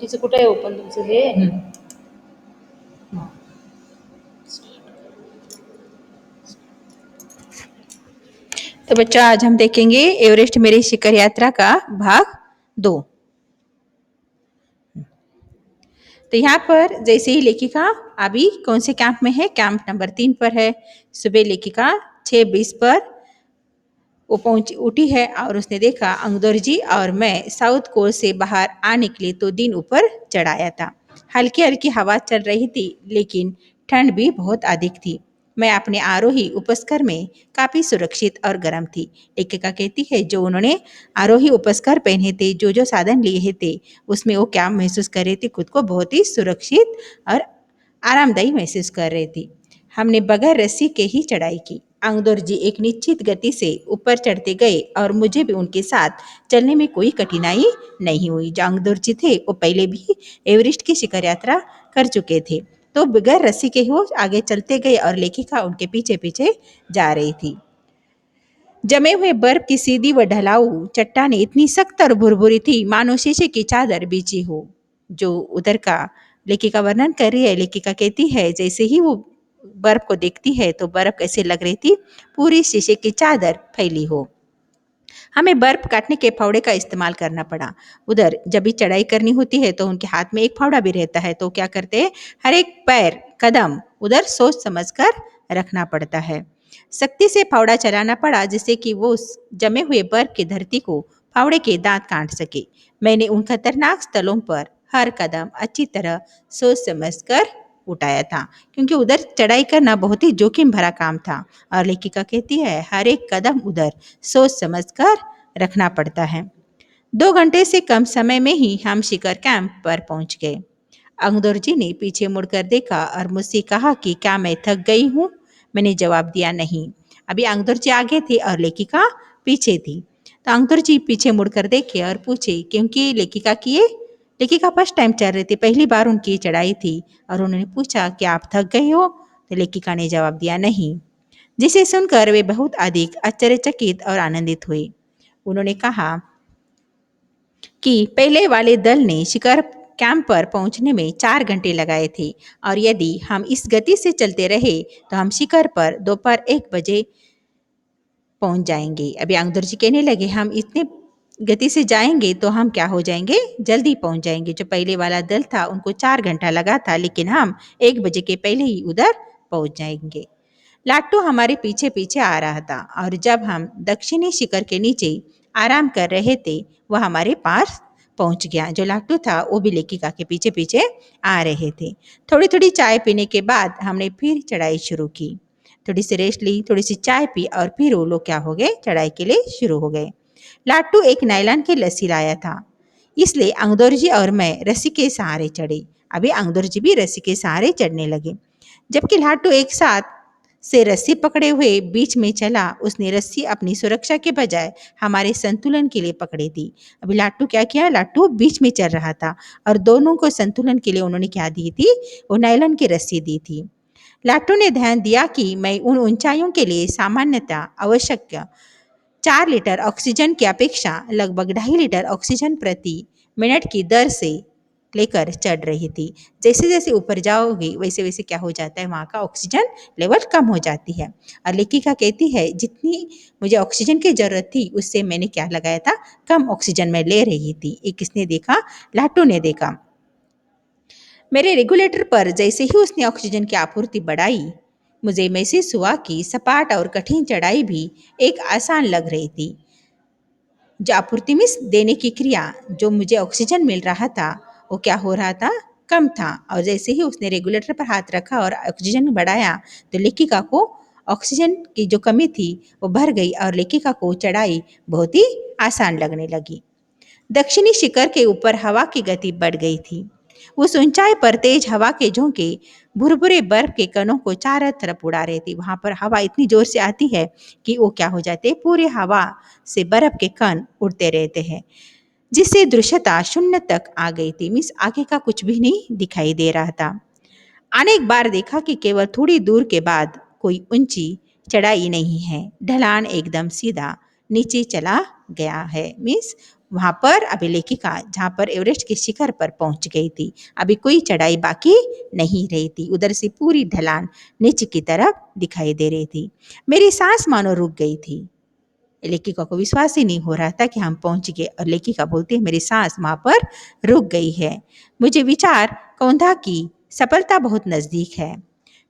तिचं कुठे आहे ओपन तुमचं हे? तो बच्चों आज हम देखेंगे एवरेस्ट मेरी शिखर यात्रा का भाग 2। तो यहाँ पर जैसे ही लेखिका अभी कौन से कैंप में है, कैंप नंबर 3 पर है। सुबह लेखिका 6:20 पर वो उठी है और उसने देखा अंगदौर जी और मैं साउथ कोस्ट से बाहर आ निकली तो दिन ऊपर चढ़ाया था। हल्की हल्की हवा चल रही थी लेकिन ठंड भी बहुत अधिक थी। मैं अपने आरोही उपस्कर में काफी सुरक्षित और गर्म थी। लेखिका कहती है जो उन्होंने आरोही उपस्कर पहने थे, जो जो साधन लिए थे, उसमें वो क्या महसूस कर रही थी, खुद को बहुत ही सुरक्षित और आरामदायी महसूस कर रही थी। हमने बगैर रस्सी के ही चढ़ाई की। अंगदौर जी एक निश्चित गति से ऊपर चढ़ते गए और मुझे भी उनके साथ चलने में कोई कठिनाई नहीं हुई। जो अंगदौर जी थे वो पहले भी एवरेस्ट की शिखर यात्रा कर चुके थे, तो बगैर रस्सी के वो आगे चलते गए और लेखिका उनके पीछे पीछे जा रही थी। जमे हुए बर्फ की सीधी व ढलाऊ चट्टानें इतनी सख्त और भुरभुरी थी मानो शीशे की चादर बिछी हो। जो उधर का लेखिका वर्णन कर रही है, लेखिका कहती है जैसे ही वो बर्फ को देखती है तो बर्फ कैसे लग रही थी, पूरी शीशे की चादर फैली हो। हमें बर्फ काटने के फावड़े का इस्तेमाल करना पड़ा। उधर जब भी चढ़ाई करनी होती है तो उनके हाथ में एक फावड़ा भी रहता है, तो क्या करते हैं, हर एक पैर कदम उधर सोच समझकर रखना पड़ता है। सख्ती से फावड़ा चलाना पड़ा जिससे कि वो उस जमे हुए बर्फ की धरती को फावड़े के दांत काट सके। मैंने उन खतरनाक स्थलों पर हर कदम अच्छी तरह सोच समझकर उठाया था, क्योंकि उधर चढ़ाई करना बहुत ही जोखिम भरा काम था। और लेखिका कहती है हर एक कदम उधर सोच समझकर रखना पड़ता है। 2 घंटे से कम समय में ही हम शिखर कैंप पर पहुंच गए। अंगदौर जी ने पीछे मुड़कर देखा और मुझसे कहा कि क्या मैं थक गई हूँ। मैंने जवाब दिया नहीं। अभी अंगदौर जी आगे थे और लेखिका पीछे थी। तो अंगदौर जी पीछे मुड़कर देखे और पूछे, क्योंकि लेखिका फर्स्ट टाइम चढ़ रही थी, पहली बार उनकी चढ़ाई थी, और उन्होंने पूछा कि आप थक गई हो। तो लेखिका ने जवाब दिया नहीं, जिसे सुनकर वे बहुत अधिक आश्चर्यचकित और आनंदित हुए। उन्होंने कहा कि पहले वाले दल ने शिखर कैंप पर पहुंचने में 4 घंटे लगाए थे, और यदि हम इस गति से चलते रहे तो हम शिखर पर दोपहर 1 बजे पहुंच जाएंगे। अभी अंगदौर जी कहने लगे हम इतने गति से जाएंगे तो हम क्या हो जाएंगे, जल्दी पहुंच जाएंगे। जो पहले वाला दल था उनको 4 घंटा लगा था, लेकिन हम 1 बजे के पहले ही उधर पहुंच जाएंगे। लाट्टू हमारे पीछे पीछे आ रहा था, और जब हम दक्षिणी शिखर के नीचे आराम कर रहे थे वह हमारे पास पहुंच गया। जो लाट्टू था वो भी लेखिका के पीछे पीछे आ रहे थे। थोड़ी थोड़ी चाय पीने के बाद हमने फिर चढ़ाई शुरू की। थोड़ी सी रेस्ट ली, थोड़ी सी चाय पी, और फिर वो लोग क्या हो गए, चढ़ाई के लिए शुरू हो गए। लाट्टू एक नायलॉन की रस्सी लाया था, इसलिए अंगदौर जी और मैं रस्सी के सहारे चढ़े। अभी अंगदौर जी भी रस्सी के सहारे चढ़ने लगे, जबकि लाट्टू एक साथ से रस्सी पकड़े हुए बीच में चला। उसने रस्सी अपनी सुरक्षा के बजाय हमारे संतुलन के लिए पकड़ी थी। अभी लाट्टू क्या किया, लाट्टू बीच में चल रहा था और दोनों को संतुलन के लिए उन्होंने क्या दी थी, वो नायलॉन की रस्सी दी थी। लाट्टू ने ध्यान दिया कि मैं उन ऊंचाइयों के लिए सामान्यतः आवश्यक 4 लीटर ऑक्सीजन की अपेक्षा लगभग 2.5 लीटर ऑक्सीजन प्रति मिनट की दर से लेकर चढ़ रही थी। जैसे जैसे ऊपर जाओगे वैसे वैसे क्या हो जाता है, वहाँ का ऑक्सीजन लेवल कम हो जाती है। और लेखिका कहती है जितनी मुझे ऑक्सीजन की जरूरत थी उससे मैंने क्या लगाया था, कम ऑक्सीजन मैं ले रही थी। ये किसने देखा, लाट्टू ने देखा। मेरे रेगुलेटर पर जैसे ही उसने ऑक्सीजन की आपूर्ति बढ़ाई, मुझे महसूस हुआ कि सपाट और कठिन चढ़ाई भी एक आसान लग रही थी। जो आपूर्ति में देने की क्रिया, जो मुझे ऑक्सीजन मिल रहा था वो क्या हो रहा था, कम था। और जैसे ही उसने रेगुलेटर पर हाथ रखा और ऑक्सीजन बढ़ाया तो लेखिका को ऑक्सीजन की जो कमी थी वो भर गई और लेखिका को चढ़ाई बहुत ही आसान लगने लगी। दक्षिणी शिखर के ऊपर हवा की गति बढ़ गई थी। उस ऊंचाई पर तेज हवा के झोंके भुरभुरे बर्फ के कणों को चारों तरफ उड़ा रहे थे। वहां पर हवा इतनी जोर से आती है कि वो क्या हो जाते हैं, पूरे हवा से बर्फ के कण उड़ते रहते हैं, जिससे दृश्यता शून्य तक आ गई थी। मीन्स आगे का कुछ भी नहीं दिखाई दे रहा था। अनेक बार देखा कि केवल थोड़ी दूर के बाद कोई ऊंची चढ़ाई नहीं है, ढलान एकदम सीधा नीचे चला गया है। मीन्स वहाँ पर अभी लेखिका जहाँ पर एवरेस्ट के शिखर पर पहुँच गई थी। अभी कोई चढ़ाई बाकी नहीं रही थी। उधर से पूरी ढलान नीचे की तरफ दिखाई दे रही थी। मेरी सांस मानो रुक गई थी। लेखिका को विश्वास ही नहीं हो रहा था कि हम पहुंच गए और लेखिका बोलती है मेरी सांस वहाँ पर रुक गई है। मुझे विचार कौंधा की सफलता बहुत नज़दीक है।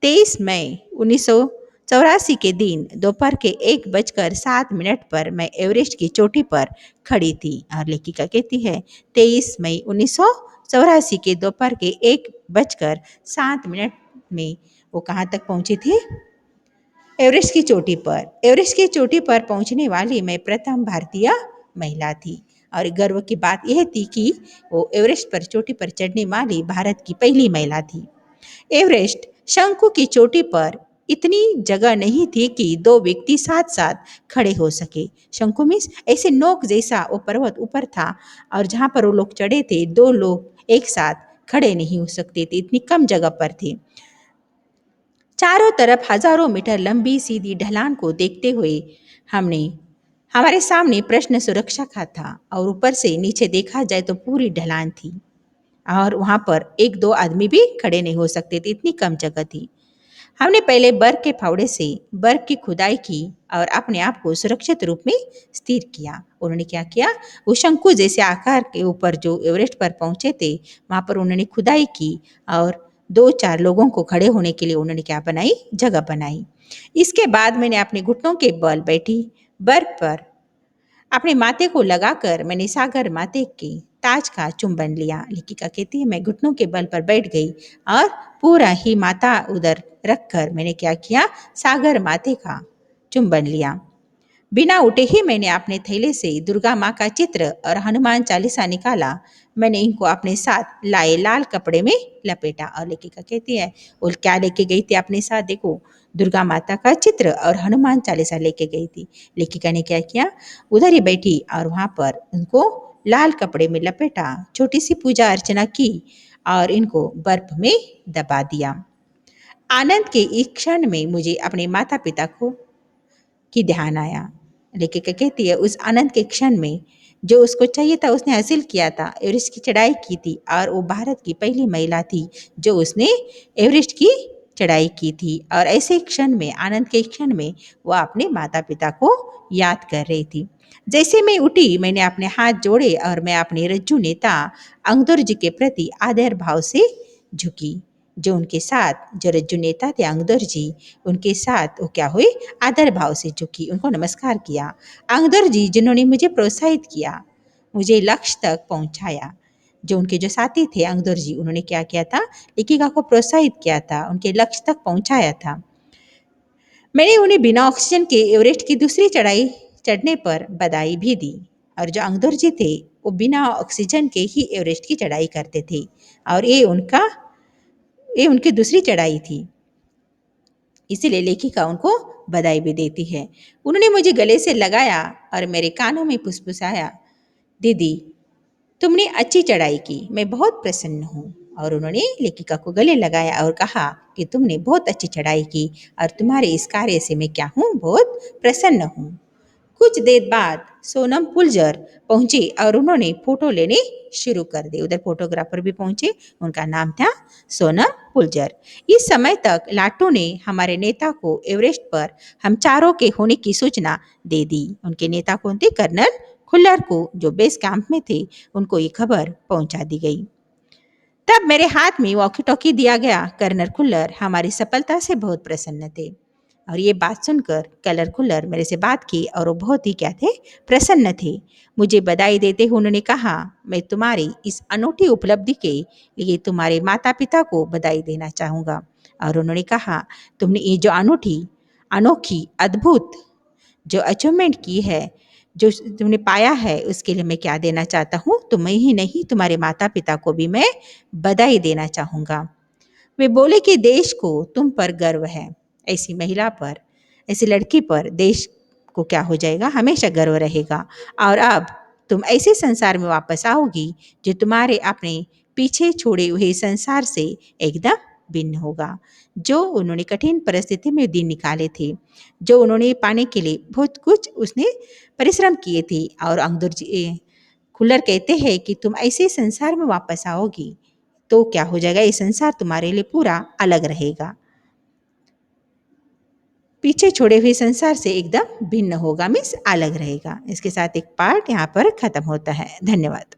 23 मई 1984 के दिन दोपहर के 1:07 पर मैं एवरेस्ट की चोटी पर खड़ी थी। और लेखिका कहती है 23 मई 1984 के दोपहर के 1:07 में वो कहाँ तक पहुंची थी? एवरेस्ट की चोटी पर। एवरेस्ट की चोटी पर पहुंचने वाली मैं प्रथम भारतीय महिला थी। और गर्व की बात यह थी कि वो एवरेस्ट पर चोटी पर चढ़ने वाली भारत की पहली महिला थी। एवरेस्ट शंकु की चोटी पर इतनी जगह नहीं थी कि दो व्यक्ति साथ साथ खड़े हो सके। शंकु मीन्स ऐसे नोक जैसा वो पर्वत ऊपर था और जहाँ पर वो लोग चढ़े थे दो लोग एक साथ खड़े नहीं हो सकते थे, इतनी कम जगह पर थे। चारों तरफ हजारों मीटर लंबी सीधी ढलान को देखते हुए हमने हमारे सामने प्रश्न सुरक्षा का था और ऊपर से नीचे देखा जाए तो पूरी ढलान थी और वहां पर एक दो आदमी भी खड़े नहीं हो सकते थे, इतनी कम जगह थी। हमने पहले बर्फ के फावड़े से बर्फ की खुदाई की और अपने आप को सुरक्षित रूप में स्थिर किया। उन्होंने क्या किया? वो शंकु जैसे आकार के ऊपर जो एवरेस्ट पर पहुंचे थे वहां पर उन्होंने खुदाई की और दो चार लोगों को खड़े होने के लिए उन्होंने क्या बनाई? जगह बनाई। इसके बाद मैंने अपने घुटनों के बल बैठी बर्फ पर अपने माथे को लगाकर मैंने सागर माथे के ताज का चुंबन लिया। लेखिका कहती है मैं घुटनों के बल पर बैठ गई और पूरा ही माथा उधर रखकर मैंने क्या किया? सागर माथे का चुंबन लिया। बिना उठे ही मैंने अपने थैले से दुर्गा माँ का चित्र और हनुमान चालीसा निकाला। मैंने इनको अपने साथ लाए लाल कपड़े में लपेटा। और लेखिका कहती है वो क्या लेके गई थी अपने साथ? देखो, दुर्गा माता का चित्र और हनुमान चालीसा लेके गई थी। लेखिका ने क्या किया? उधर ही बैठी और वहां पर उनको लाल कपड़े में लपेटा, छोटी सी पूजा अर्चना की और इनको बर्फ में दबा दिया। आनंद के इस क्षण में मुझे अपने माता पिता को की ध्यान आया। लेखिका कहती है उस आनंद के क्षण में जो उसको चाहिए था उसने हासिल किया था। एवरेस्ट की चढ़ाई की थी और वो भारत की पहली महिला थी जो उसने एवरेस्ट की चढ़ाई की थी। और ऐसे क्षण में, आनंद के क्षण में वो अपने माता पिता को याद कर रही थी। जैसे मैं उठी मैंने अपने हाथ जोड़े और मैं अपने रज्जू नेता अंगदुर जी के प्रति आदर भाव से झुकी। जो उनके साथ जो रज्जू नेता थे अंगदुर जी, उनके साथ वो क्या हुई? आदर भाव से झुकी, उनको नमस्कार किया। अंगदुर जी जिन्होंने मुझे प्रोत्साहित किया, मुझे लक्ष्य तक पहुंचाया। जो उनके जो साथी थे अंगदुर जी, उन्होंने क्या किया था? लेखिका को प्रोत्साहित किया था, उनके लक्ष्य तक पहुंचाया था। मैंने उन्हें बिना ऑक्सीजन के एवरेस्ट की दूसरी चढ़ाई चढ़ने पर बधाई भी दी। और जो अंगदुर जी थे वो बिना ऑक्सीजन के ही एवरेस्ट की चढ़ाई करते थे और ये उनकी दूसरी चढ़ाई थी। इसीलिए लेखिका उनको बधाई भी देती है। उन्होंने मुझे गले से लगाया और मेरे कानों में फुसफुसाया, दीदी तुमने अच्छी चढ़ाई की, मैं बहुत प्रसन्न हूँ। और उन्होंने लेखिका को गले लगाया और कहा कि तुमने बहुत अच्छी चढ़ाई की और तुम्हारे इस कार्य से मैं क्या हूँ? बहुत प्रसन्न हूँ। कुछ देर बाद सोनम पुलजर पहुंची और उन्होंने फोटो लेने शुरू कर दी। उधर फोटोग्राफर भी पहुंचे, उनका नाम था सोनम पुलजर। इस समय तक लाटू ने हमारे नेता को एवरेस्ट पर हम चारों के होने की सूचना दे दी। उनके नेता कौन थे? कर्नल खुल्लर को, जो बेस कैंप में थे, उनको ये खबर पहुंचा दी गई। तब मेरे हाथ में वॉकी टॉकी दिया गया। कर्नल खुल्लर हमारी सफलता से बहुत प्रसन्न थे। और ये बात सुनकर कलर खुल्लर मेरे से बात की और वो बहुत ही क्या थे? प्रसन्न थे। मुझे बधाई देते हुए उन्होंने कहा मैं तुम्हारी इस अनोखी उपलब्धि के लिए तुम्हारे माता पिता को बधाई देना चाहूँगा। और उन्होंने कहा तुमने ये जो अनोखी अनोखी अद्भुत जो अचीवमेंट की है, जो तुमने पाया है, उसके लिए मैं क्या देना चाहता हूँ? तुम्हें ही नहीं तुम्हारे माता पिता को भी मैं बधाई देना चाहूँगा। वे बोले कि देश को तुम पर गर्व है। ऐसी महिला पर, ऐसी लड़की पर देश को क्या हो जाएगा? हमेशा गर्व रहेगा। और अब तुम ऐसे संसार में वापस आओगी जो तुम्हारे अपने पीछे छोड़े हुए संसार से एकदम भिन्न होगा। जो उन्होंने कठिन परिस्थिति में दिन निकाले थे, जो उन्होंने पाने के लिए बहुत कुछ उसने परिश्रम किए थे। और अंगदुर जी खुल्लर कहते हैं कि तुम ऐसे संसार में वापस आओगी तो क्या हो जाएगा, ये संसार तुम्हारे लिए पूरा अलग रहेगा, पीछे छोड़े हुए संसार से एकदम भिन्न होगा, मीन्स अलग रहेगा। इसके साथ एक पार्ट यहाँ पर खत्म होता है। धन्यवाद।